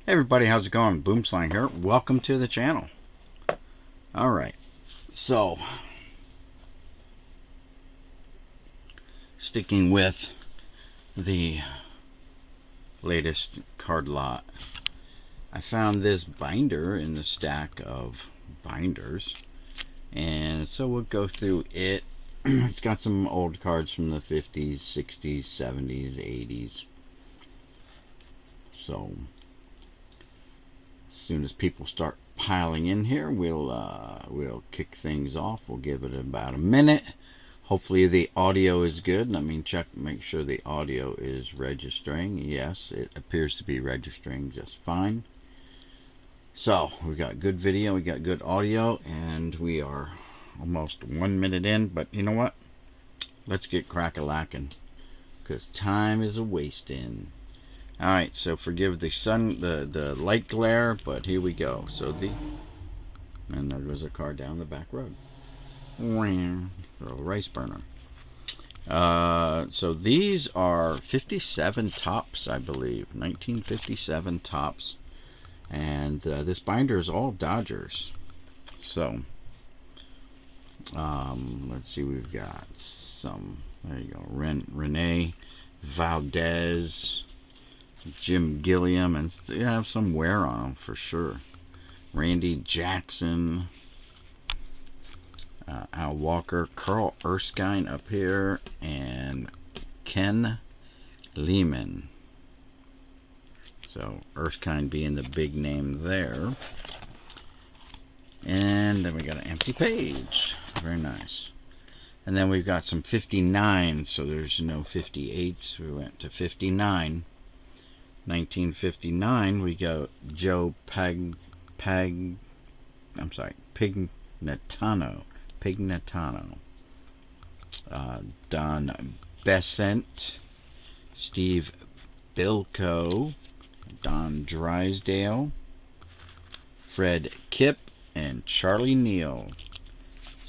Hey everybody, how's it going? Boomslang here. Welcome to the channel. Alright, so sticking with the latest card lot, I found this binder in the stack of binders, and so we'll go through it. It's got some old cards from the 50s, 60s, 70s, 80s. So as soon as people start piling in here, we'll kick things off. We'll give it about a minute. Hopefully the audio is good. Let me make sure the audio is registering. Yes, it appears to be registering just fine. So we got good video, we got good audio, and we are almost 1 minute in. But you know what? Let's get crack-a-lackin', because time is a-wasting. Alright, so forgive the sun, the light glare, but here we go. So and there goes a car down the back road. Little rice burner. So these are 57 tops, I believe. 1957 tops. And this binder is all Dodgers. So, let's see, we've got some, there you go, Rene Valdez, Jim Gilliam, and they have some wear on them for sure. Randy Jackson, Al Walker, Carl Erskine up here, and Ken Lehman. So Erskine being the big name there. And then we got an empty page. Very nice. And then we've got some 59, so there's no 58s. We went to 59. 1959, we got Joe Pignatano, Don Besant, Steve Bilko, Don Drysdale, Fred Kipp, and Charlie Neal.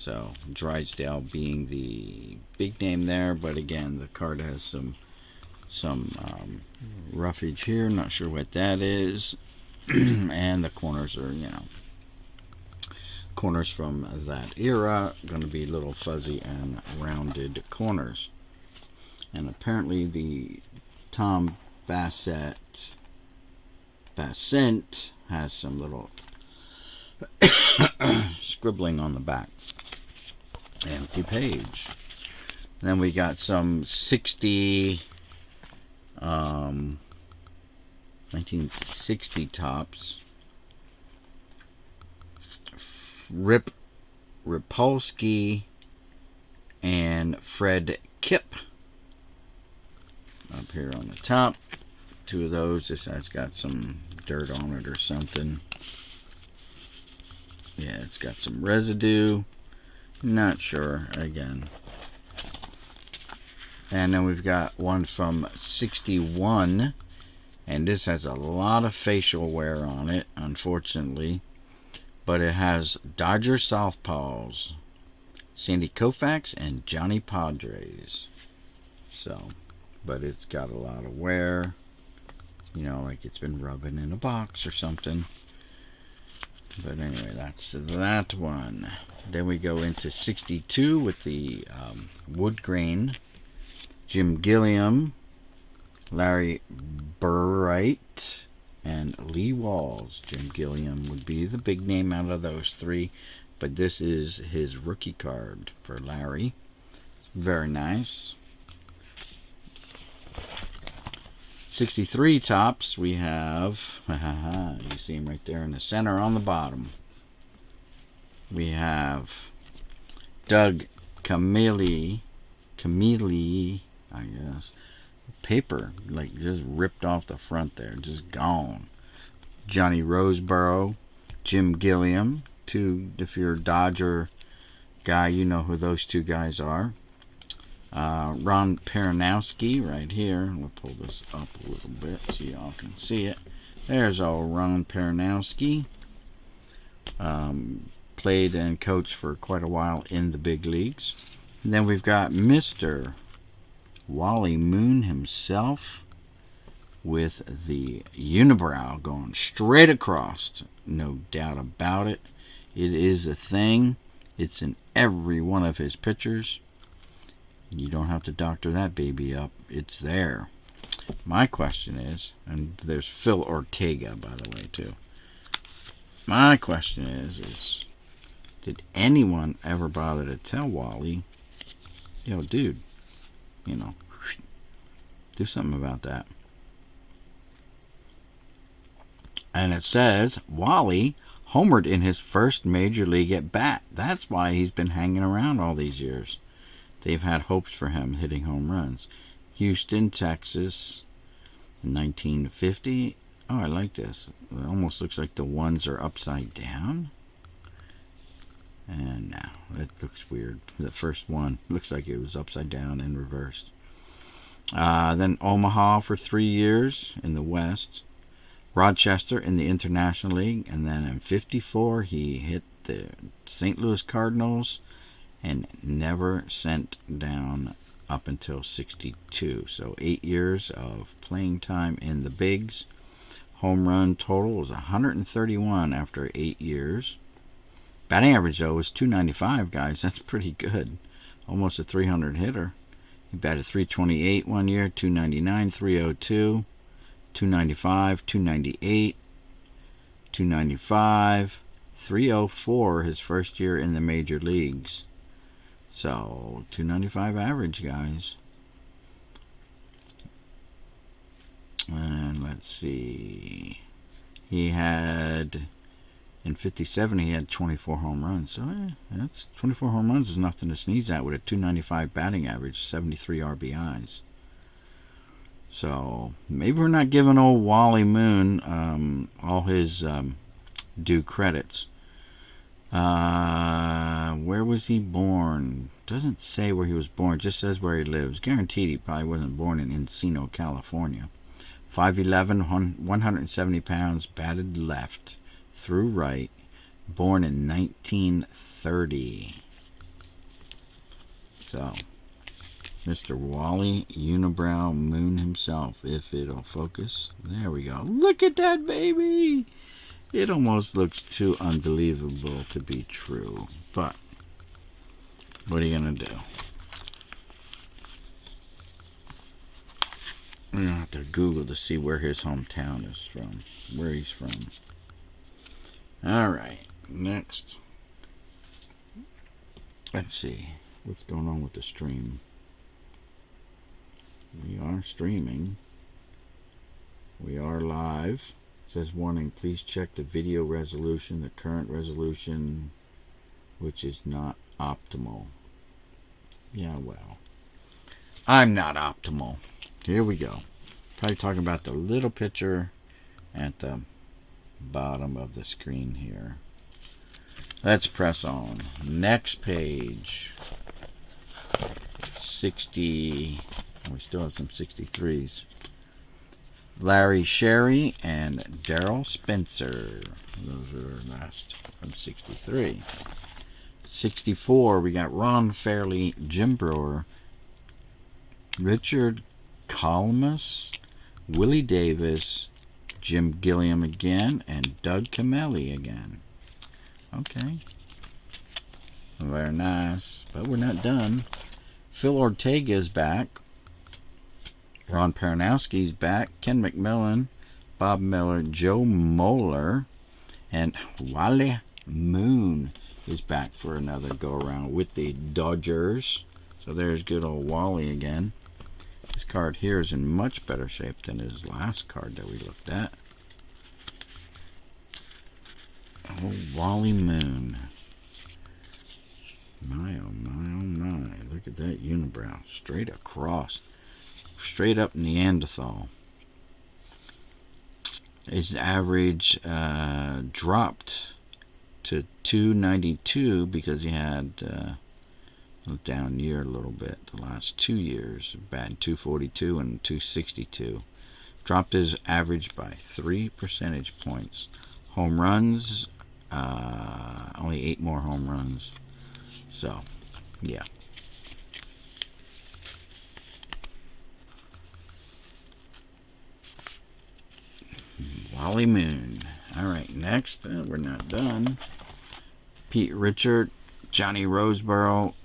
So Drysdale being the big name there, but again, the card has some roughage here. Not sure what that is. And the corners are, corners from that era, going to be little fuzzy and rounded corners. And apparently the Tom Bassett has some little scribbling on the back. Empty page. And then we got some 1960 tops. Rip Rapolsky and Fred Kipp up here on the top. Two of those. This has got some dirt on it or something. Yeah, it's got some residue. Not sure again. And then we've got one from 61, and this has a lot of facial wear on it, unfortunately. But it has Dodger Southpaws, Sandy Koufax, and Johnny Padres. So, but it's got a lot of wear. Like it's been rubbing in a box or something. But anyway, that's that one. Then we go into 62 with the wood grain. Jim Gilliam, Larry Burright, and Lee Walls. Jim Gilliam would be the big name out of those three, but this is his rookie card for Larry. Very nice. 63 tops, we have, you see him right there in the center on the bottom. We have Doug Camilli, I guess. Paper, like just ripped off the front there, just gone. Johnny Roseboro, Jim Gilliam, if you're a Dodger guy, you know who those two guys are. Ron Peranowski right here. We'll pull this up a little bit so y'all can see it. There's old Ron Peranowski. Played and coached for quite a while in the big leagues. And then we've got Mr. Wally Moon himself, with the unibrow going straight across. No doubt about it. It is a thing. It's in every one of his pictures. You don't have to doctor that baby up. It's there. My question is, and there's Phil Ortega, by the way, too. My question is did anyone ever bother to tell Wally, yo, dude, do something about that? And it says, Wally homered in his first major league at bat. That's why he's been hanging around all these years. They've had hopes for him hitting home runs. Houston, Texas, in 1950. Oh, I like this. It almost looks like the ones are upside down. And now, it looks weird. The first one looks like it was upside down and reversed. Then Omaha for 3 years in the West. Rochester in the International League. And then in 54, he hit the St. Louis Cardinals and never sent down up until 62. So 8 years of playing time in the bigs. Home run total was 131 after 8 years. Batting average, though, was 295, guys. That's pretty good. Almost a 300 hitter. He batted 328 one year, 299, 302, 295, 298, 295, 304 his first year in the major leagues. So, 295 average, guys. And let's see. He had, in 57, he had 24 home runs. So, that's 24 home runs is nothing to sneeze at with a 295 batting average, 73 RBIs. So, maybe we're not giving old Wally Moon all his due credits. Where was he born? Doesn't say where he was born, just says where he lives. Guaranteed he probably wasn't born in Encino, California. 5'11", 170 pounds, batted left, through right, born in 1930. So, Mr. Wally Unibrow Moon himself, if it'll focus. There we go. Look at that baby! It almost looks too unbelievable to be true. But, what are you going to do? We're going to have to Google to see where his hometown is from. Where he's from. Alright, next. Let's see. What's going on with the stream? We are streaming. We are live. It says, warning, please check the video resolution. The current resolution, which is not optimal. Yeah, well, I'm not optimal. Here we go. Probably talking about the little picture at the bottom of the screen here. Let's press on. Next page. 60. We still have some 63s. Larry Sherry and Darrell Spencer. Those are last from 63. 64, we got Ron Fairley, Jim Brewer, Richard Colmus, Willie Davis, Jim Gilliam again, and Doug Camelli again. Okay. Very nice. But we're not done. Phil Ortega is back. Ron Paranowski's back. Ken McMillan, Bob Miller, Joe Moeller, and Wally Moon is back for another go-around with the Dodgers. So there's good old Wally again. This card here is in much better shape than his last card that we looked at. Oh, Wally Moon. My, oh my, oh my. Look at that unibrow. Straight across. Straight up Neanderthal. His average dropped to 292 because he had down year a little bit the last 2 years, batting 242 and 262. Dropped his average by 3 percentage points. Home runs, only 8 more home runs. So, yeah. Wally Moon. Alright, next, we're not done. Pete Richard, Johnny Roseboro,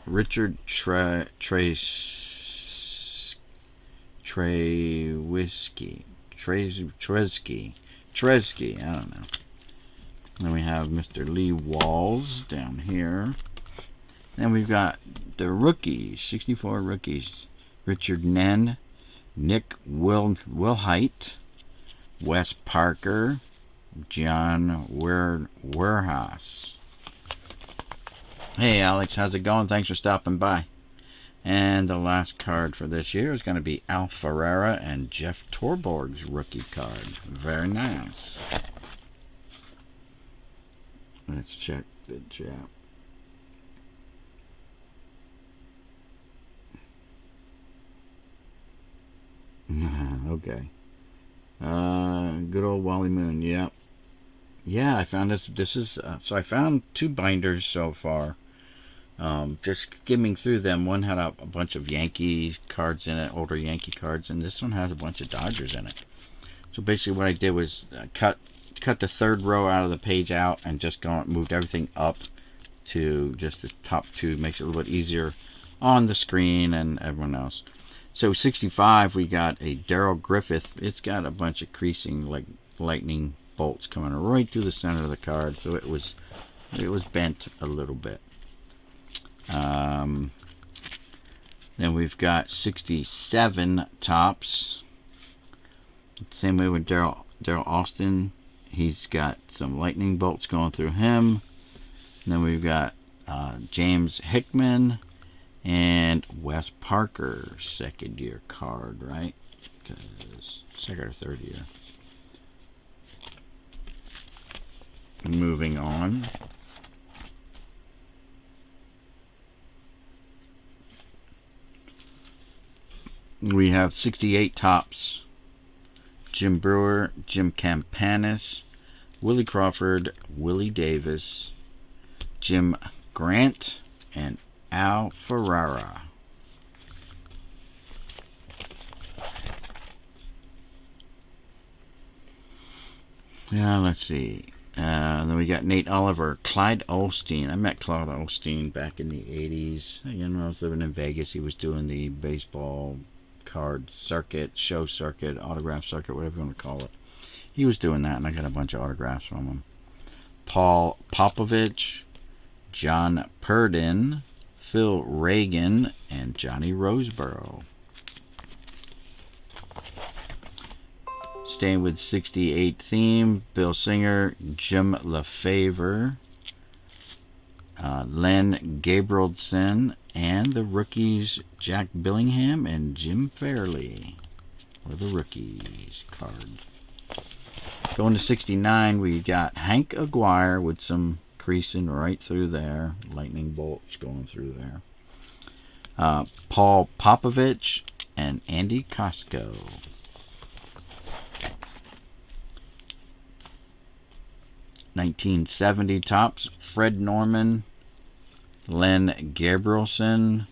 Richard Treski, I don't know. Then we have Mr. Lee Walls down here. Then we've got the rookies, 64 rookies. Richard Nen, Nick Wilhite, Wes Parker, John Warehouse. Hey Alex, how's it going? Thanks for stopping by. And the last card for this year is going to be Al Ferreira and Jeff Torborg's rookie card. Very nice. Let's check the chat. Okay. Good old Wally Moon. Yep. Yeah, I found this. This is so I found 2 binders so far. Just skimming through them. One had a bunch of Yankee cards in it, older Yankee cards, and this one has a bunch of Dodgers in it. So basically, what I did was cut the 3rd row out of the page out and just moved everything up to just the top 2. Makes it a little bit easier on the screen and everyone else. So 65, we got a Darryl Griffith. It's got a bunch of creasing like lightning bolts coming right through the center of the card, so it was bent a little bit. Then we've got 67 Topps. Same way with Daryl Austin. He's got some lightning bolts going through him. And then we've got James Hickman and Wes Parker, 2nd year card, right? Because 2nd or 3rd year. Moving on. We have 68 Topps. Jim Brewer, Jim Campanis, Willie Crawford, Willie Davis, Jim Grant, and Al Ferrara. Yeah, let's see. Then we got Nate Oliver, Clyde Olstein. I met Clyde Olstein back in the 80s. You know, I was living in Vegas. He was doing the baseball card circuit, show circuit, autograph circuit, whatever you want to call it. He was doing that, and I got a bunch of autographs from him. Paul Popovich, John Purdin, Phil Reagan, and Johnny Roseboro. Staying with 68 theme, Bill Singer, Jim LaFavor, Len Gabrielson, and the rookies Jack Billingham and Jim Fairley were the rookies card. Going to 69, we got Hank Aguirre with some creasing right through there, lightning bolts going through there. Paul Popovich and Andy Costco. (1970) Topps, Fred Norman, Len Gabrielson,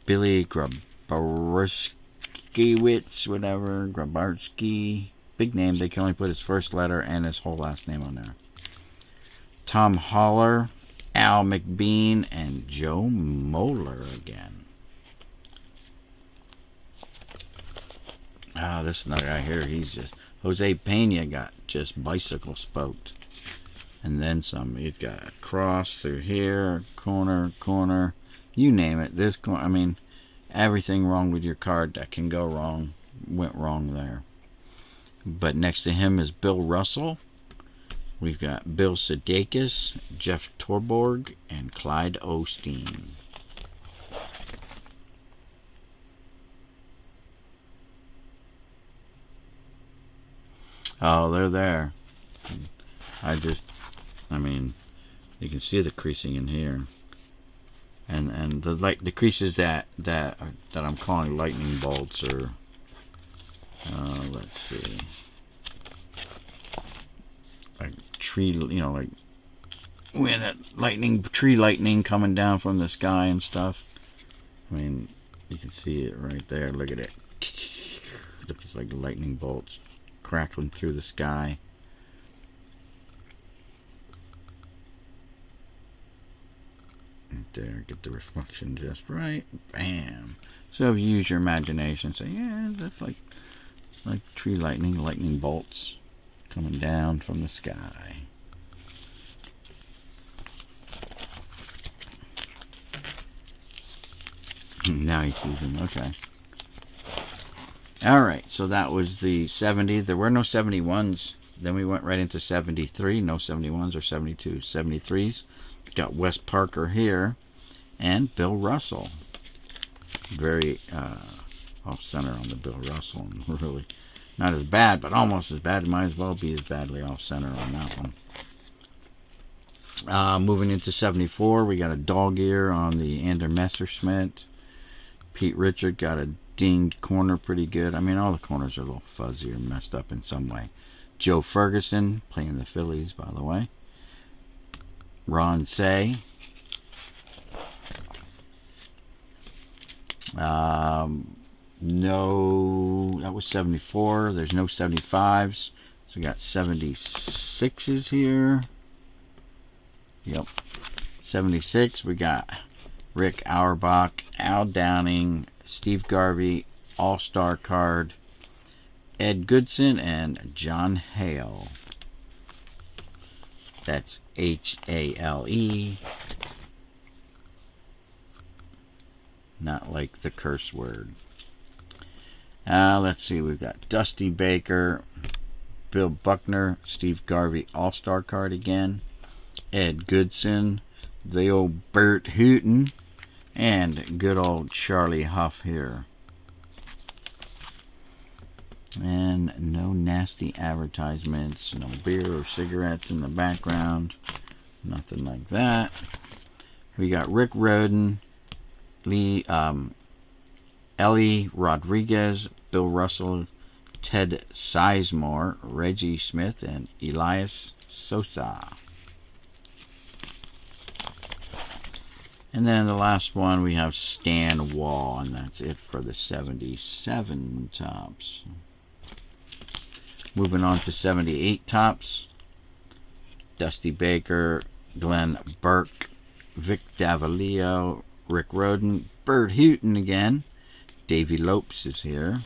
Billy Grabarskiewicz, whatever, Grabarski. Big name, they can only put his first letter and his whole last name on there. Tom Holler, Al McBean, and Joe Moeller again. This another guy here, he's just... Jose Pena got just bicycle spoked. And then some. He's got a cross through here, corner, you name it. This corner, I mean, everything wrong with your card that can go wrong went wrong there. But next to him is Bill Russell. We've got Bill Sudeikis, Jeff Torborg, and Clyde Osteen. Oh, they're there. I mean, you can see the creasing in here, and the creases that I'm calling lightning bolts are. Let's see, like tree, you know, like when that tree lightning coming down from the sky and stuff. I mean, you can see it right there. Look at it. Looks like lightning bolts crackling through the sky. Right there, get the reflection just right. Bam. So if you use your imagination, say, yeah, that's like tree lightning bolts coming down from the sky. Now he sees him. Okay. Alright, so that was the 70. There were no 71s. Then we went right into 73. No 71s or 72s. 73s. Got Wes Parker here. And Bill Russell. Very off-center on the Bill Russell. And really not as bad, but almost as bad. It might as well be as badly off-center on that one. Moving into 74, we got a dog ear on the Ander Messerschmitt. Pete Richard got a dinged corner pretty good. I mean, all the corners are a little fuzzy or messed up in some way. Joe Ferguson, playing the Phillies, by the way. Ron Say. No, that was 74. There's no 75s. So we got 76s here. Yep. 76, we got Rick Auerbach, Al Downing, Steve Garvey, All-Star card, Ed Goodson, and John Hale. That's H-A-L-E. Not like the curse word. Let's see, we've got Dusty Baker, Bill Buckner, Steve Garvey, All-Star card again, Ed Goodson, the old Bert Hooten, and good old Charlie Huff here. And no nasty advertisements, no beer or cigarettes in the background, nothing like that. We got Rick Rhoden, Ellie Rodriguez, Bill Russell, Ted Sizemore, Reggie Smith, and Elias Sosa. And then the last one we have Stan Wall, and that's it for the 77 tops. Moving on to 78 tops. Dusty Baker, Glenn Burke, Vic Davalio, Rick Rhoden, Bert Hooten again. Davy Lopes is here.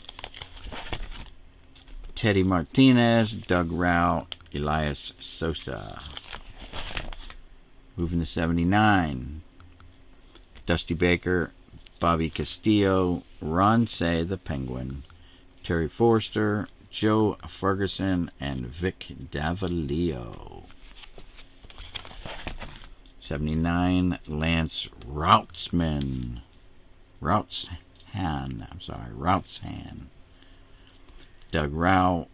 Teddy Martinez, Doug Rao, Elias Sosa. Moving to 79. Dusty Baker, Bobby Castillo, Ron Say, the Penguin, Terry Forster, Joe Ferguson, and Vic Davalio. 79, Lance Routzman. Routzhan. Doug Rao,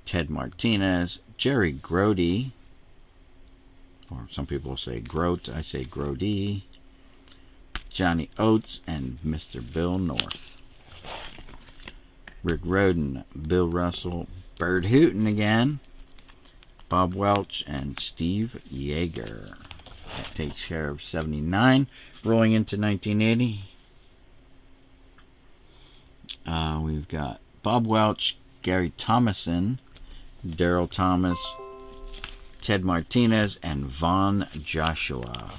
Ted Martinez, Jerry Grody, or some people say Grote, I say Grody, Johnny Oates, and Mr. Bill North. Rick Rhoden, Bill Russell, Bert Hooten again, Bob Welch, and Steve Yeager. That takes care of 79. Rolling into 1980, we've got Bob Welch, Gary Thomason, Darryl Thomas, Ted Martinez, and Vaughn Joshua.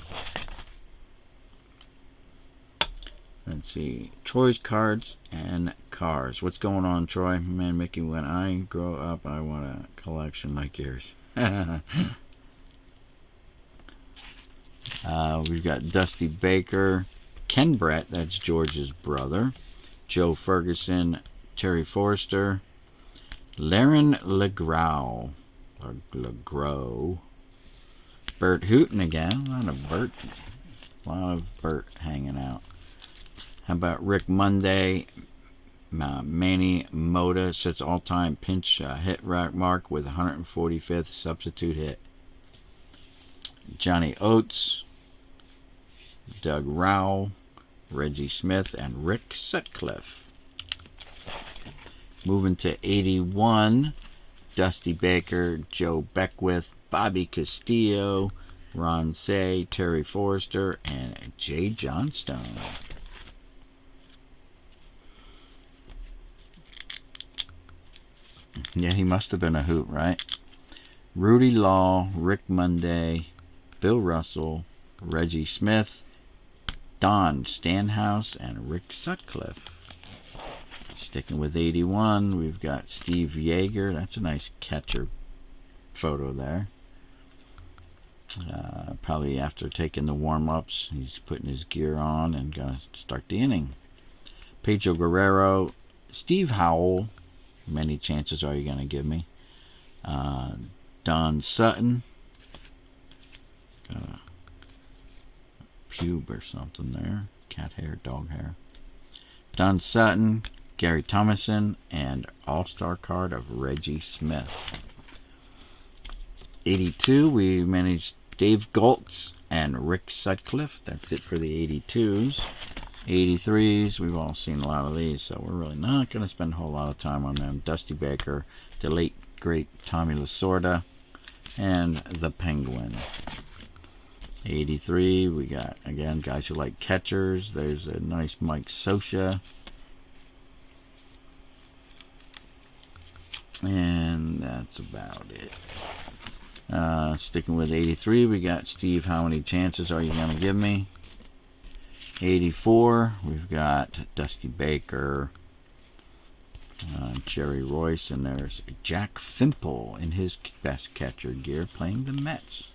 Let's see, Troy's cards and cars. What's going on, Troy? Man, Mickey, when I grow up, I want a collection like yours. We've got Dusty Baker, Ken Brett, that's George's brother, Joe Ferguson, Terry Forster, Laren LeGros, Bert Hooten again. A lot of Bert hanging out. How about Rick Monday? Manny Moda sets all-time pinch hit mark with 145th substitute hit. Johnny Oates, Doug Rao, Reggie Smith, and Rick Sutcliffe. Moving to 81, Dusty Baker, Joe Beckwith, Bobby Castillo, Ron Say, Terry Forster, and Jay Johnstone. Yeah, he must have been a hoot, right? Rudy Law, Rick Monday, Bill Russell, Reggie Smith, Don Stanhouse, and Rick Sutcliffe. Sticking with 81, we've got Steve Yeager. That's a nice catcher photo there. Probably after taking the warm-ups, he's putting his gear on and going to start the inning. Pedro Guerrero, Steve Howell. Many chances are you going to give me? Don Sutton. Got a pube or something there. Cat hair, dog hair. Don Sutton, Gary Thomason, and all-star card of Reggie Smith. 82, we managed Dave Goltz and Rick Sutcliffe. That's it for the 82s. 83s, we've all seen a lot of these, so we're really not going to spend a whole lot of time on them. Dusty Baker, the late, great Tommy Lasorda, and the Penguin. 83, we got, again, guys who like catchers. There's a nice Mike Scioscia. And that's about it. Sticking with 83, we got Steve, how many chances are you going to give me? 84, we've got Dusty Baker, Jerry Royce, and there's Jack Fimple in his best catcher gear playing the Mets.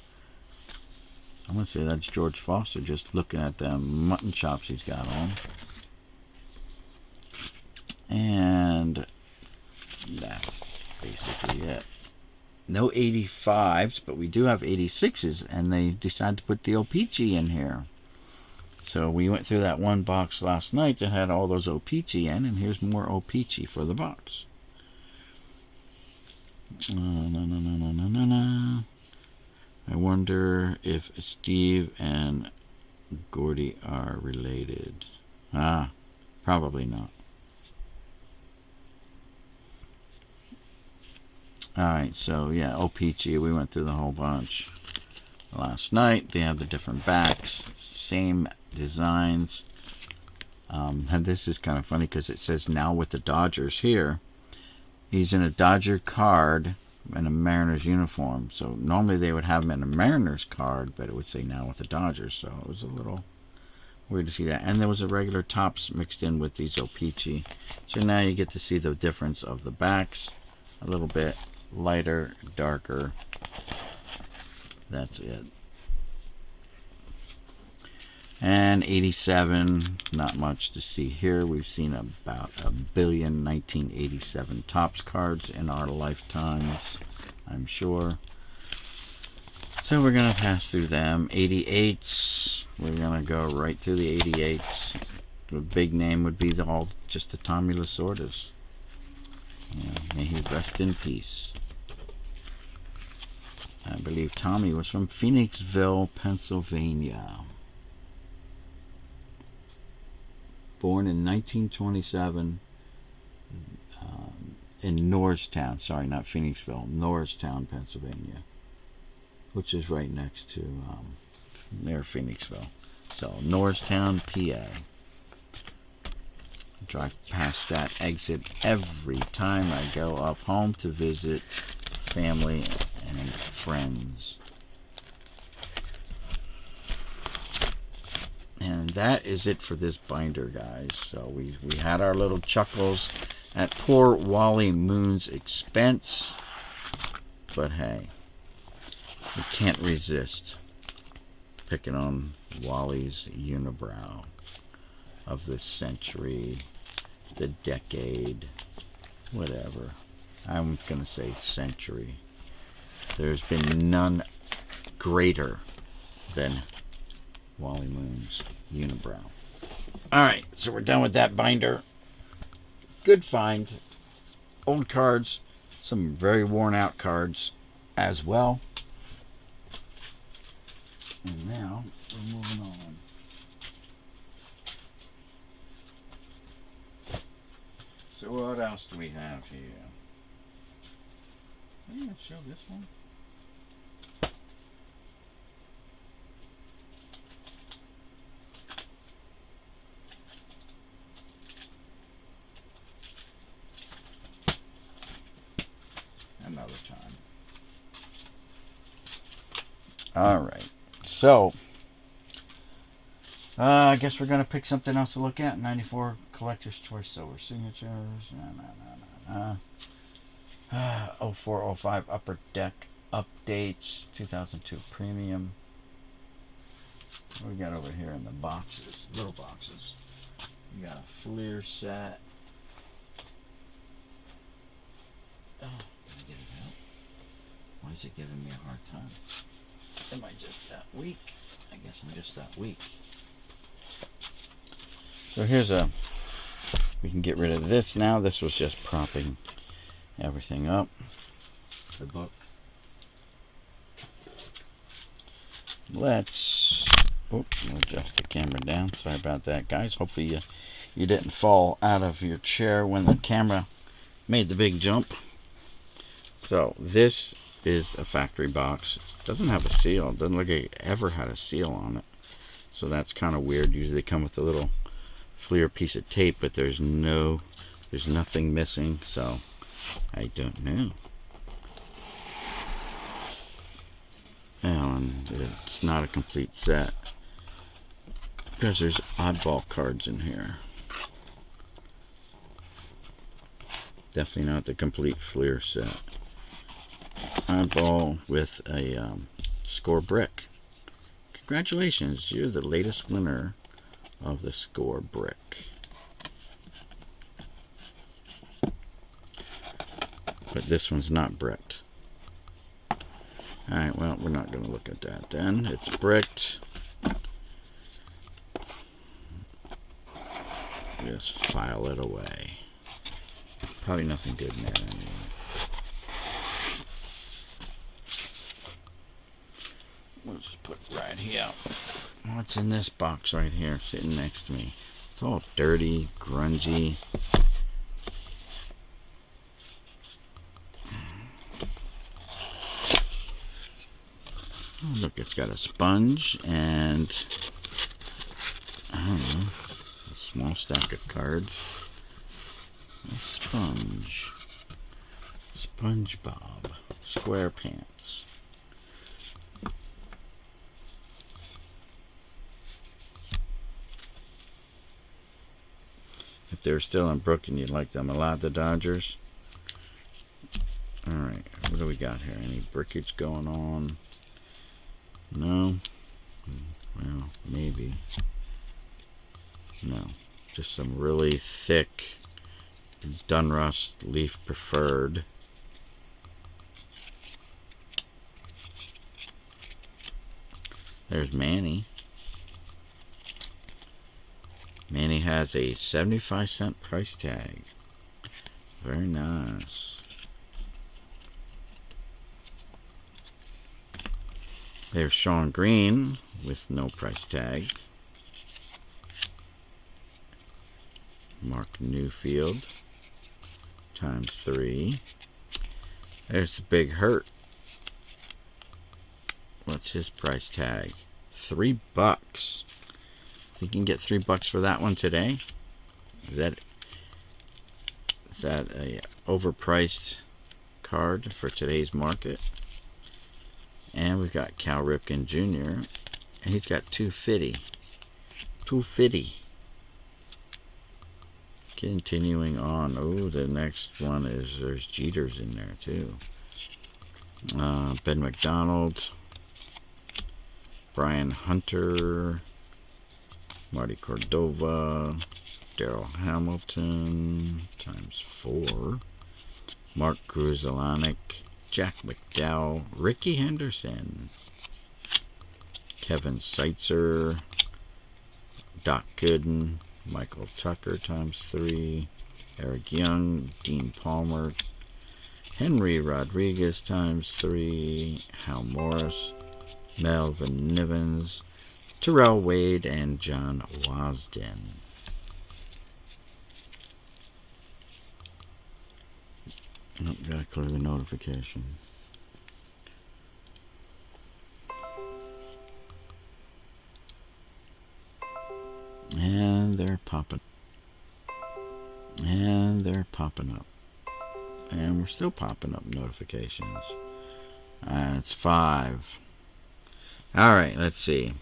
I'm going to say that's George Foster, just looking at the mutton chops he's got on. And that's basically it. No 85s, but we do have 86s, and they decided to put the O-Pee-Chee in here. So we went through that one box last night that had all those O-Pee-Chee in, and here's more O-Pee-Chee for the box. I wonder if Steve and Gordy are related. Probably not. Alright, so yeah, O-Pee-Chee, we went through the whole bunch last night. They have the different backs, same designs. And this is kind of funny because it says now with the Dodgers here. He's in a Dodger card in a Mariners uniform. So normally they would have him in a Mariners card, but it would say now with the Dodgers. So it was a little weird to see that. And there was a regular Topps mixed in with these O-Pee-Chee. So now you get to see the difference of the backs. A little bit lighter, darker. That's it. And 87, not much to see here. We've seen about 1 billion 1987 Topps cards in our lifetimes, I'm sure. So we're going to pass through them. 88s, we're going to go right through the 88s. The big name would be just the Tommy Lasordas. Yeah, may he rest in peace. I believe Tommy was from Phoenixville, Pennsylvania. Born in 1927 in Norristown. Sorry, not Phoenixville. Norristown, Pennsylvania. Which is right next to near Phoenixville. So, Norristown, PA. Drive past that exit every time I go up home to visit family and friends. And that is it for this binder, guys. So we had our little chuckles at poor Wally Moon's expense. But hey, we can't resist picking on Wally's unibrow of the century, the decade, whatever. I'm going to say century. There's been none greater than Wally Moon's unibrow. Alright, so we're done with that binder. Good find. Old cards, some very worn out cards as well. And now we're moving on. So what else do we have here? Are you going to show this one? Alright. So, I guess we're going to pick something else to look at. 94 Collector's Choice Silver Signatures. 0405 Upper Deck Updates. 2002 Premium. What we got over here in the boxes? Little boxes. We got a Fleer set. Oh, can I get it out? Why is it giving me a hard time? Am I just that weak? I guess I'm just that weak. So here's we can get rid of this now. This was just propping everything up. The book. Let's adjust the camera down. Sorry about that, guys. Hopefully you didn't fall out of your chair when the camera made the big jump. So this is a factory box. It doesn't have a seal. It doesn't look like it ever had a seal on it. So that's kind of weird. Usually they come with a little Fleer piece of tape, but there's nothing missing. So I don't know. And it's not a complete set because there's oddball cards in here. Definitely not the complete Fleer set. Oddball with a score brick. Congratulations, you're the latest winner of the score brick. But this one's not bricked. Alright, well, we're not going to look at that then. It's bricked. Just file it away. Probably nothing good in there anyway. We'll just put it right here. What's in this box right here sitting next to me? It's all dirty, grungy. Oh, look, it's got a sponge and I don't know, a small stack of cards. A sponge. SpongeBob. SquarePants. If they're still in Brooklyn, you'd like them a lot, the Dodgers. Alright, what do we got here? Any brickage going on? No? Well, maybe. No. Just some really thick Dunrust Leaf Preferred. There's Manny. Manny has a 75-cent price tag. Very nice. There's Sean Green with no price tag. Mark Newfield ×3. There's the Big Hurt. What's his price tag? $3. Think you can get $3 for that one today? Is that a overpriced card for today's market? And we've got Cal Ripken Jr. and he's got $250. $250. Continuing on. Oh, the next one is there's Jeters in there too. Ben McDonald, Brian Hunter, Marty Cordova, Daryl Hamilton ×4, Mark Gruzelanic, Jack McDowell, Ricky Henderson, Kevin Seitzer, Doc Gooden, Michael Tucker ×3, Eric Young, Dean Palmer, Henry Rodriguez ×3, Hal Morris, Melvin Nivens, Terrell Wade, and John Wasden. Nope, gotta clear the notification. And they're popping. And they're popping up. And we're still popping up notifications. It's 5. All right, let's see.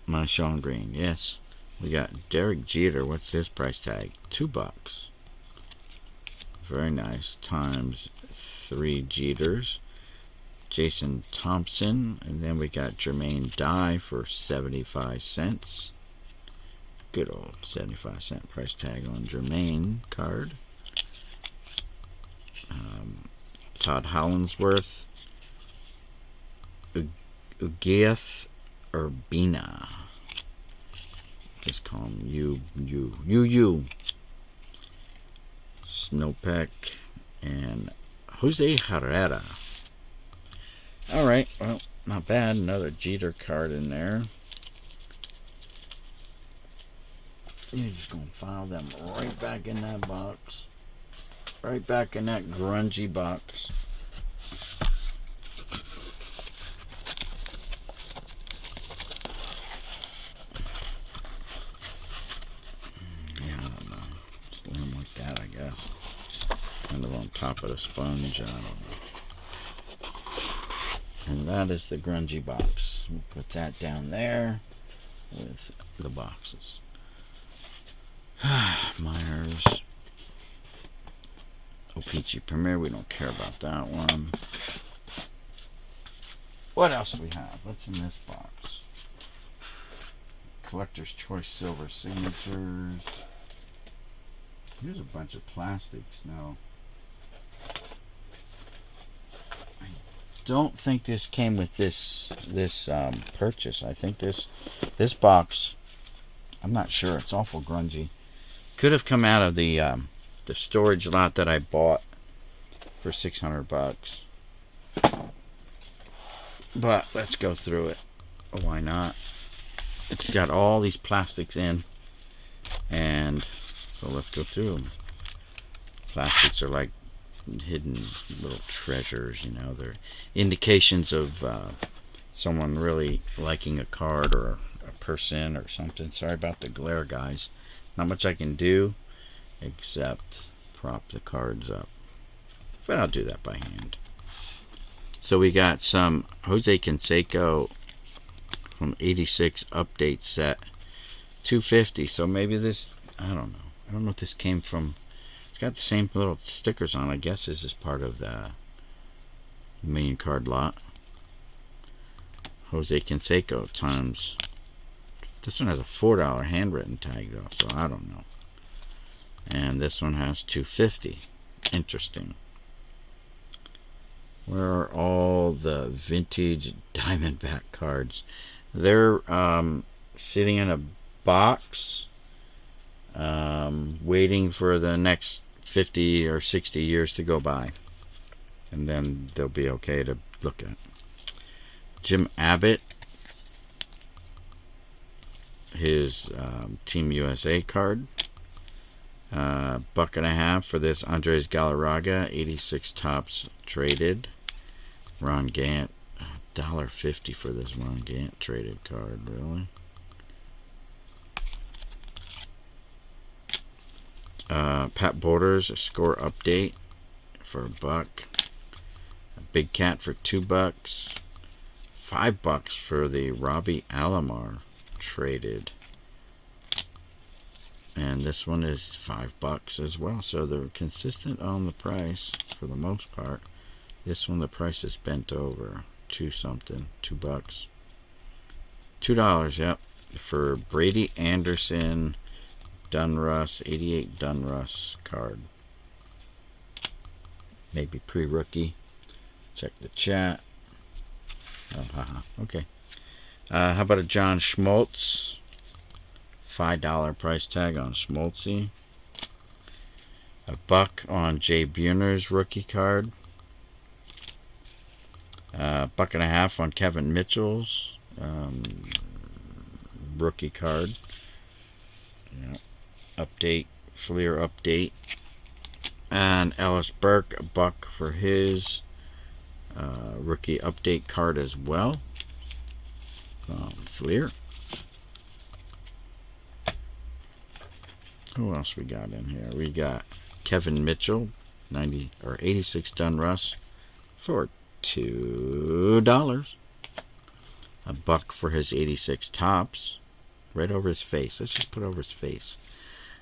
My Sean Green, yes. We got Derek Jeter. What's his price tag? $2. Very nice. Times 3 Jeters. Jason Thompson, and then we got Jermaine Dye for 75 cents. Good old 75-cent price tag on Jermaine card. Todd Hollinsworth, Ugieth Urbina. Just call him you. Snowpeck and Jose Herrera. Alright, well, not bad. Another Jeter card in there. You're just going to file them right back in that box. Right back in that grungy box. Yeah, I don't know. Just leave them like that, I guess. Kind of on top of the sponge, I don't know. And that is the grungy box. We'll put that down there with the boxes. Myers. O-Pee-Chee Premier, we don't care about that one. What else do we have? What's in this box? Collector's Choice Silver Signatures. Here's a bunch of plastics now. I don't think this came with this purchase. I think this box, I'm not sure. It's awful grungy. Could have come out of the storage lot that I bought for $600. But let's go through it. Why not? It's got all these plastics in, and so let's go through them. Plastics are like hidden little treasures, you know. They're indications of someone really liking a card or a person or something. Sorry about the glare, guys. Not much I can do except prop the cards up, but I'll do that by hand. So we got some Jose Canseco from 86 update set, $2.50. So maybe this, I don't know. I don't know if this came from. It's got the same little stickers on. I guess this is part of the main card lot. Jose Canseco times. This one has a $4 handwritten tag though, so I don't know. And this one has $2.50. Interesting. Where are all the vintage Diamondback cards? They're sitting in a box, waiting for the next 50 or 60 years to go by, and then they'll be okay to look at. Jim Abbott, his Team USA card, $1.50 for this Andres Galarraga, 86 tops traded. Ron Gant, $1.50 for this Ron Gant traded card, really. Pat Borders, a score update for $1. A Big Cat for $2. $5 for the Robbie Alomar traded. And this one is $5 as well, so they're consistent on the price for the most part. This one the price is bent over. $2 $2, yep, for Brady Anderson Dunruss, 88 Dunruss card. Maybe pre-rookie. Check the chat. Oh, haha, okay. How about a John Schmaltz? $5 price tag on Schmaltzy. $1 on Jay Buhner's rookie card. $1.50 on Kevin Mitchell's rookie card. Yeah. Update, Fleer update. And Ellis Burke, $1 for his rookie update card as well. Fleer. Who else we got in here? We got Kevin Mitchell, 90 or 86 Dunruss for $2. A buck for his 86 Tops, right over his face. Let's just put over his face.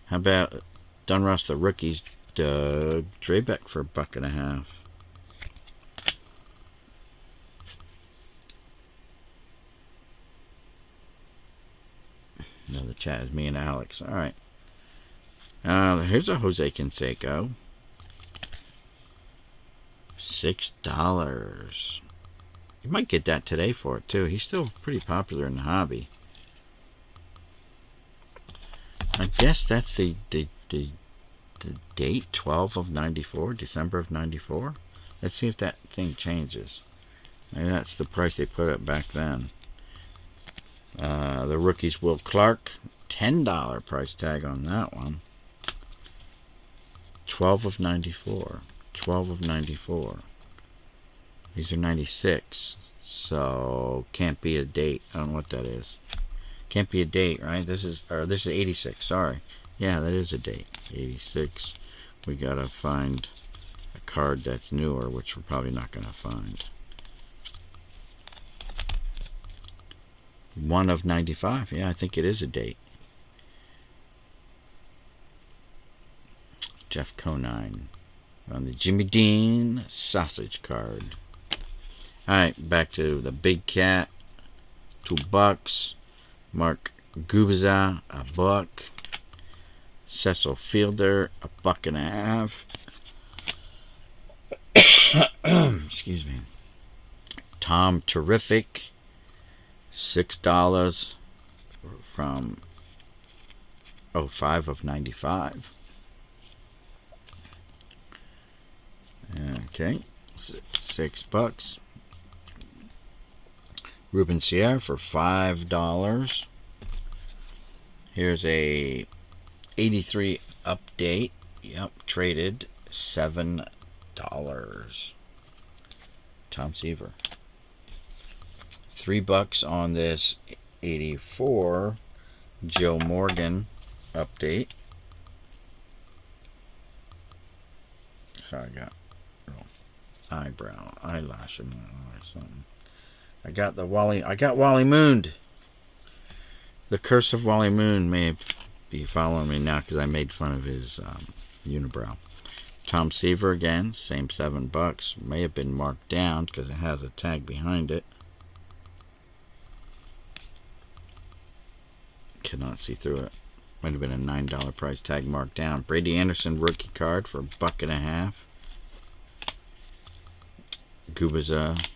How about Dunruss the Rookies, Doug Drabeck for $1.50. No, the chat is me and Alex. All right. Here's a Jose Canseco. $6. You might get that today for it too. He's still pretty popular in the hobby. I guess that's the date, 12 of 94, December of 94. Let's see if that thing changes. Maybe that's the price they put it back then. The Rookies, Will Clark, $10 price tag on that one. 12 of 94. 12 of 94. These are 96. So can't be a date. I don't know what that is. Can't be a date, right? This is 86, sorry. Yeah, that is a date. 86. We gotta find a card that's newer, which we're probably not gonna find. 1 of 95. Yeah, I think it is a date. Jeff Conine on the Jimmy Dean sausage card. Alright, back to the Big Cat. $2. Mark Gubiza, $1. Cecil Fielder, $1.50. Excuse me. Tom Terrific, $6 from 05 of 95. Okay, $6. Ruben Sierra for $5. Here's a 83 update. Yep, traded $7. Tom Seaver. $3 on this 84 Joe Morgan update. So I got eyelash in or something. I got Wally Moon. The Curse of Wally Moon may be following me now because I made fun of his unibrow. Tom Seaver again, same $7. May have been marked down because it has a tag behind it. Cannot see through it. Might have been a $9 price tag marked down. Brady Anderson rookie card for $1.50. Gubiza.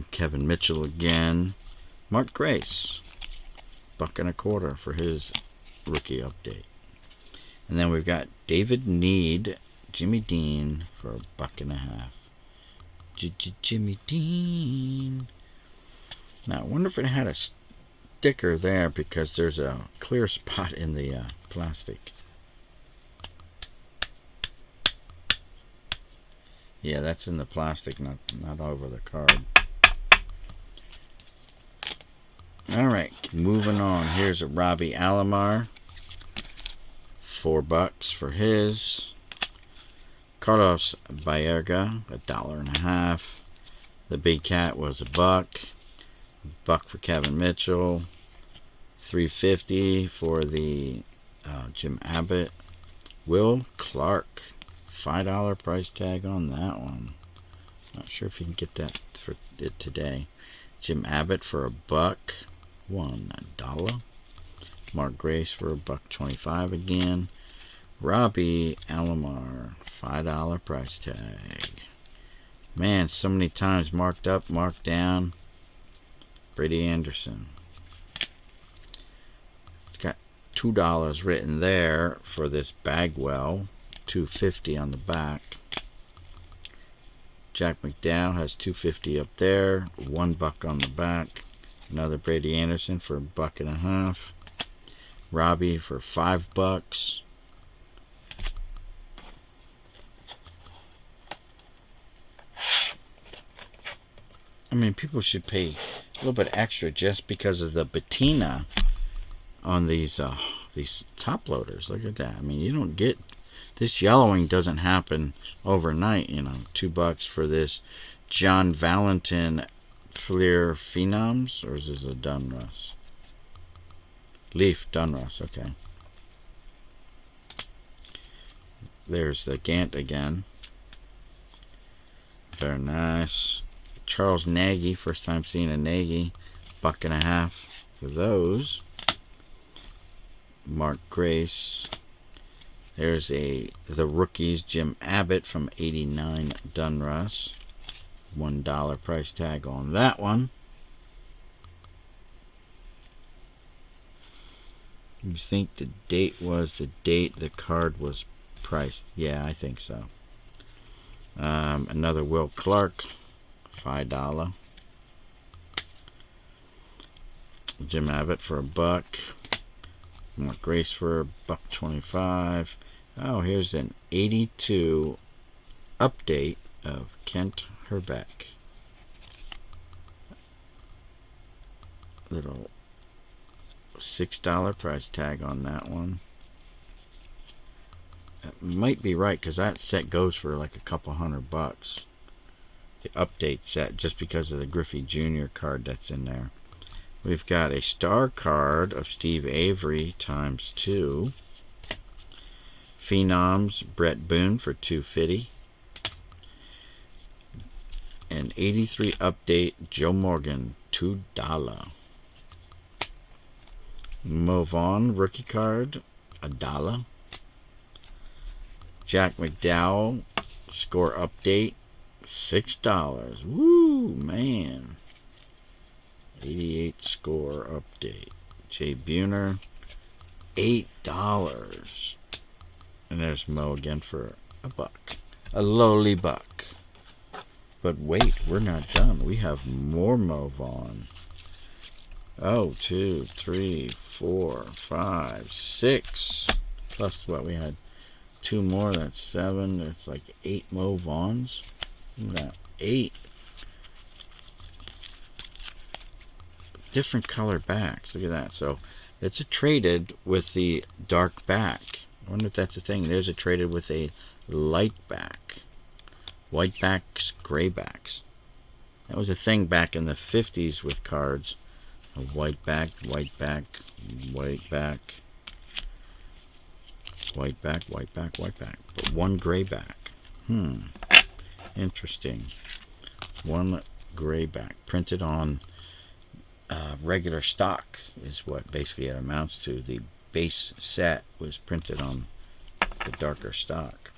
Kevin Mitchell again. Mark Grace, $1.25 for his rookie update. And then we've got David Need, Jimmy Dean for $1.50. Jimmy Dean. Now I wonder if it had a sticker there because there's a clear spot in the plastic. Yeah, that's in the plastic, not over the card. Alright, moving on. Here's a Robbie Alomar. $4 for his. Carlos Baerga, $1.50. The Big Cat was $1. $1 for Kevin Mitchell. $3.50 for the Jim Abbott. Will Clark, $5 price tag on that one. Not sure if you can get that for it today. Jim Abbott for $1. $1. Mark Grace for $1.25 again. Robbie Alomar, $5 price tag. Man, so many times marked up, marked down. Brady Anderson. It's got $2 written there for this Bagwell. $2.50 on the back. Jack McDowell has $2.50 up there. $1 on the back. Another Brady Anderson for $1.50. Robbie for $5. I mean, people should pay a little bit extra just because of the patina on these top loaders. Look at that. I mean, you don't get This yellowing doesn't happen overnight, you know. $2 for this John Valentin Fleer Phenoms, or is this a Dunruss? Leaf Dunruss, okay. There's the Gant again. Very nice. Charles Nagy, first time seeing a Nagy. $1.50 for those. Mark Grace. There's the Rookies Jim Abbott from '89 Dunruss. $1 price tag on that one. You think the date was the date the card was priced? Yeah, I think so. Another Will Clark, $5. Jim Abbott for $1. Mark Grace for $1.25. Oh, here's an '82 update of Kent Herbeck. Little $6 price tag on that one. That might be right, because that set goes for like a couple $100. The update set, just because of the Griffey Jr. card that's in there. We've got a star card of Steve Avery ×2. Phenoms Brett Boone for $2.50. An '83 update Joe Morgan, $2. Mo Vaughn rookie card, $1. Jack McDowell score update, $6. Woo, man. '88 score update. Jay Buhner, $8. And there's Mo again for $1. A lowly buck. But wait, we're not done. We have more Mo Vaughn. Oh, 2, 3, 4, 5, 6. Plus what we had 2 more. That's 7. That's like 8 Mo Vaughns. Look at that. 8. Different color backs. Look at that. So it's a traded with the dark back. I wonder if that's a thing. There's a traded with a light back. White backs, gray backs. That was a thing back in the 50s with cards. A white back, white back, white back, white back, white back, white back. But one gray back. Interesting. One gray back. Printed on regular stock is what basically it amounts to. The base set was printed on the darker stock.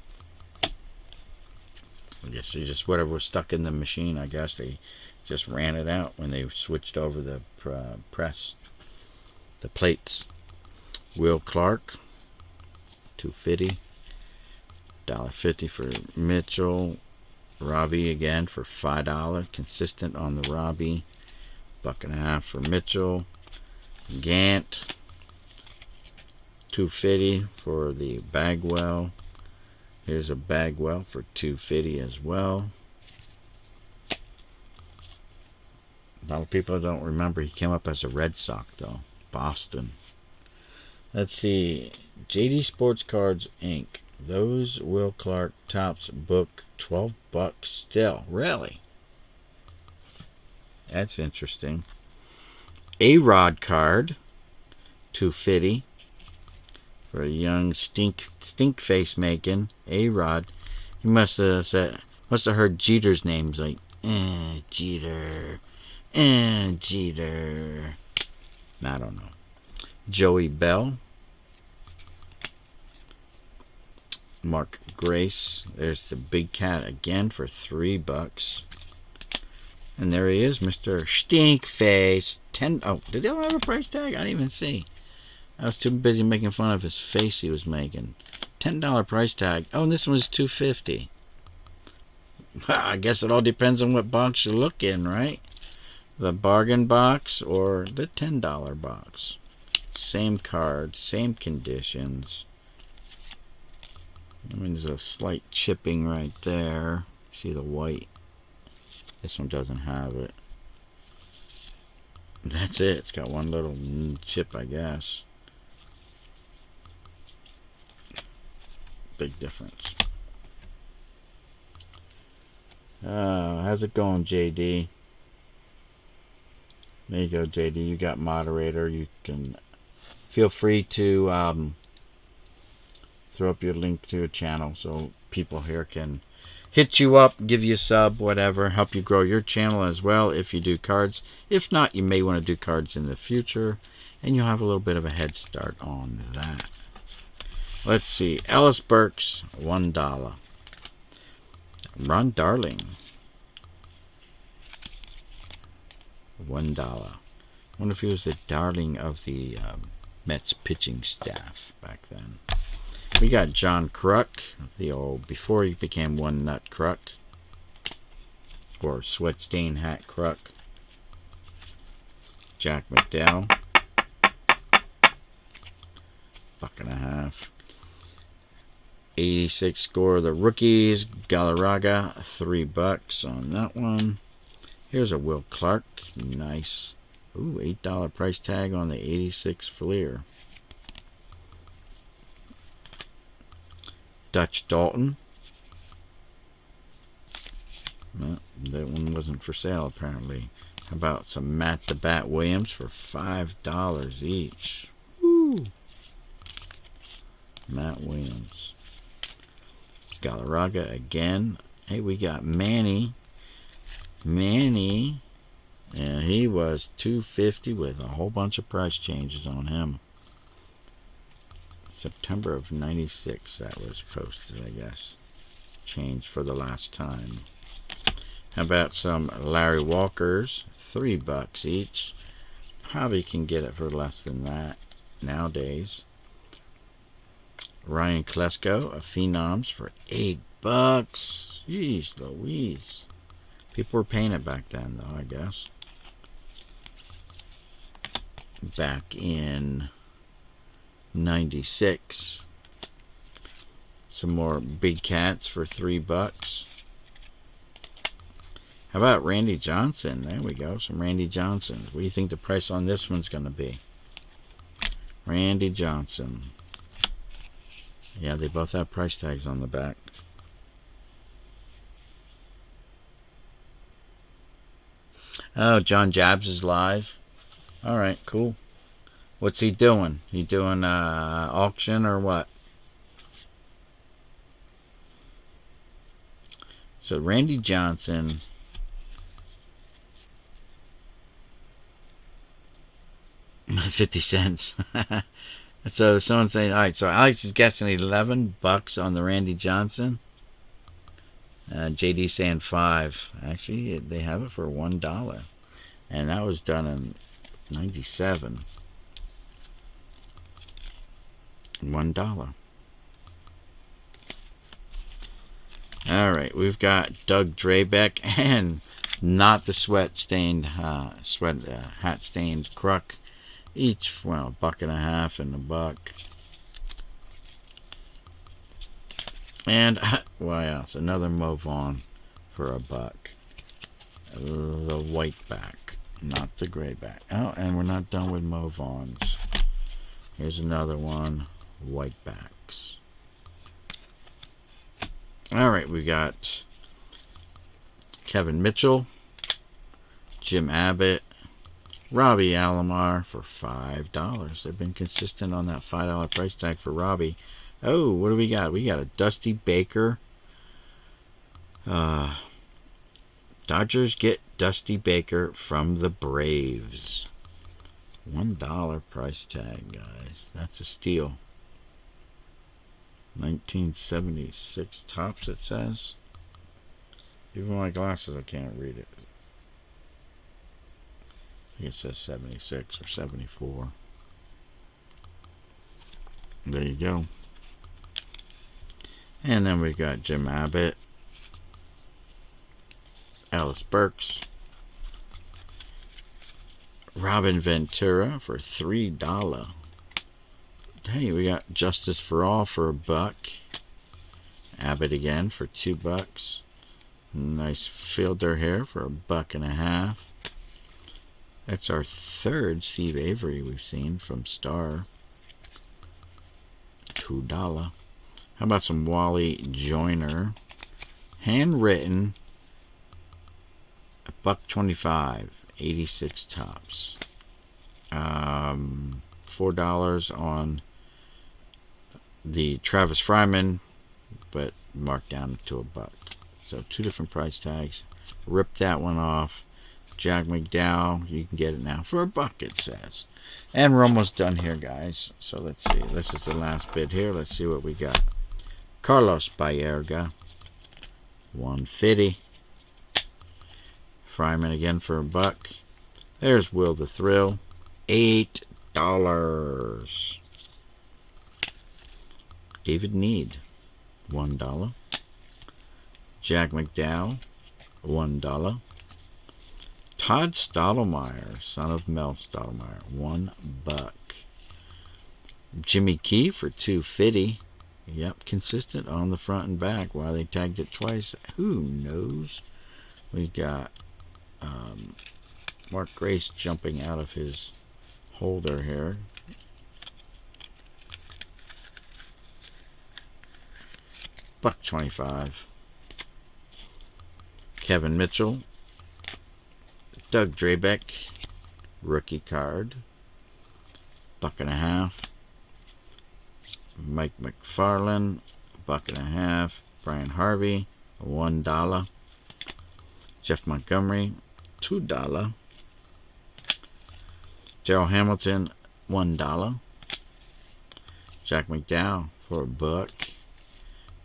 I guess just whatever was stuck in the machine, I guess they just ran it out when they switched over the press, the plates. Will Clark, $2.50. $1.50 for Mitchell. Robbie again for $5. Consistent on the Robbie. $1.50 for Mitchell. Gant, $2.50 for the Bagwell. Here's a Bagwell for $2.50 as well. A lot of people don't remember he came up as a Red Sox though. Boston. Let's see. JD Sports Cards Inc. Those Will Clark Topps book, $12 still. Really? That's interesting. A-Rod card, $2.50 for a young stink face making A-Rod. He must have heard Jeter's names like Jeter, Jeter. I don't know. Joey Bell. Mark Grace. There's the big cat again for $3. And there he is, Mr. Stinkface. Oh, did they have a price tag? I didn't even see. I was too busy making fun of his face he was making. $10 price tag. Oh, and this one was $2.50. I guess it all depends on what box you look in, right? The bargain box or the $10 box. Same card, same conditions. I mean, there's a slight chipping right there. See the white? This one doesn't have it. That's it. It's got one little chip, I guess. Big difference. How's it going, JD? There you go, JD. You got moderator. You can feel free to throw up your link to a channel so people here can hit you up, give you a sub, whatever, help you grow your channel as well if you do cards. If not, you may want to do cards in the future, and you'll have a little bit of a head start on that. Let's see. Ellis Burks, $1. Ron Darling, $1. I wonder if he was the darling of the Mets pitching staff back then. We got John Kruk, the old, before he became One Nut Kruk, or Sweat Stain Hat Kruk. Jack McDowell, $1.50. 86 score of the rookies. Galarraga, $3 on that one. Here's a Will Clark, nice. Ooh, $8 price tag on the 86 Fleer. Dutch Dalton. Well, that one wasn't for sale apparently. How about some Matt the Bat Williams for $5 each? Woo! Matt Williams. Galarraga again. Hey, we got Manny. And he was $2.50 with a whole bunch of price changes on him. September of '96 that was posted, I guess. Changed for the last time. How about some Larry Walkers? $3 each. Probably can get it for less than that nowadays. Ryan Klesko of Phenoms for $8. Jeez Louise. People were paying it back then, though, I guess. Back in '96. Some more big cats for $3. How about Randy Johnson? There we go, some Randy Johnson. What do you think the price on this one's going to be? Randy Johnson. Yeah, they both have price tags on the back. Oh, John Jabs is live. Alright, cool. What's he doing? He doing auction or what? So Randy Johnson, $0.50. So someone's saying, alright, so Alex is guessing $11 on the Randy Johnson. JD saying $5. Actually, they have it for $1. And that was done in '97. $1. Alright, we've got Doug Drabeck and not the sweat-stained, hat stained Kruk. Each, well, $1.50 and $1. And, what else? Another Move On for $1. The white back, not the gray back. Oh, and we're not done with Move Ons. Here's another one, white backs. Alright, we got Kevin Mitchell, Jim Abbott, Robbie Alomar for $5. They've been consistent on that $5 price tag for Robbie. Oh, what do we got? We got a Dusty Baker. Dodgers get Dusty Baker from the Braves. $1 price tag, guys. That's a steal. 1976 tops, it says. Even with my glasses, I can't read it. I think it says 76 or 74. There you go. And then we've got Jim Abbott, Ellis Burks, Robin Ventura for $3. Hey, we got Justice for All for $1. Abbott again for $2. Nice Fielder here for $1.50. That's our third Steve Avery we've seen from Star. $2. How about some Wally Joyner? Handwritten. $1.25. 86 tops. $4 on the Travis Fryman, but marked down to $1. So 2 different price tags. Rip that one off. Jack McDowell, you can get it now for $1, it says. And we're almost done here, guys. So let's see. This is the last bit here. Let's see what we got. Carlos Baerga, $1.50. Fryman again for $1. There's Will the Thrill, $8. David Need, $1. Jack McDowell, $1. Todd Stottlemyre, son of Mel Stottlemyre, $1. Jimmy Key for $2.50. Yep, consistent on the front and back. Why they tagged it twice, who knows? We got Mark Grace jumping out of his holder here. $1.25. Kevin Mitchell, Doug Drabeck, rookie card, $1.50. Mike McFarland, $1.50. Brian Harvey, $1. Jeff Montgomery, $2. Darrell Hamilton, $1. Jack McDowell for $1.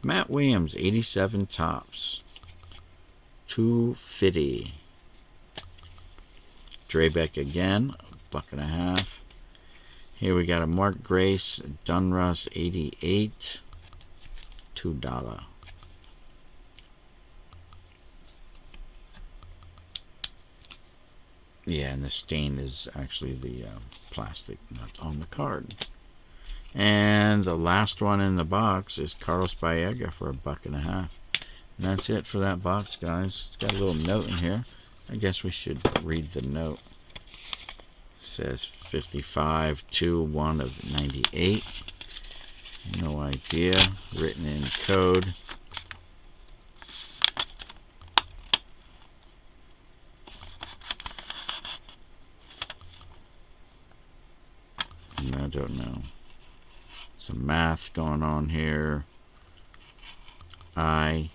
Matt Williams, 87 tops, $2.50. Drabeck again, $1.50. Here we got a Mark Grace, Dunruss, 88, $2. Yeah, and the stain is actually the plastic nut on the card. And the last one in the box is Carlos Baerga for $1.50. And that's it for that box, guys. It's got a little note in here. I guess we should read the note. It says 55-1 of 98. No idea. Written in code. I don't know. Some math going on here. I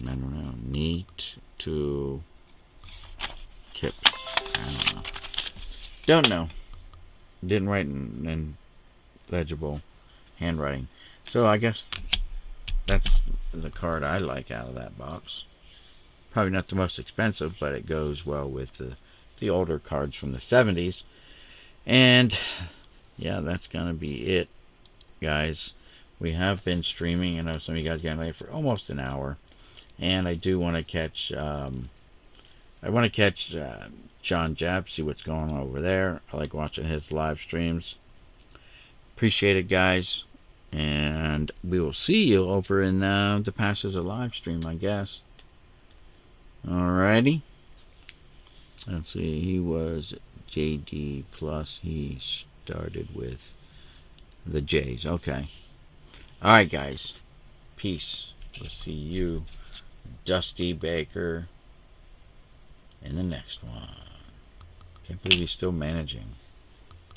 don't know. Neat to Kips. I don't know. Don't know. Didn't write in legible handwriting. So I guess that's the card I like out of that box. Probably not the most expensive, but it goes well with the older cards from the 70s. And yeah, that's gonna be it, guys. We have been streaming. I know some of you guys got late for almost an hour, and I do want to catch John Jab, see what's going on over there. I like watching his live streams. Appreciate it, guys, and we will see you over in the Passes a live stream, I guess. Alrighty. Let's see, he was JD plus. He started with the J's. Okay. Alright, guys. Peace. We'll see you, Dusty Baker, in the next one. Can't believe he's still managing.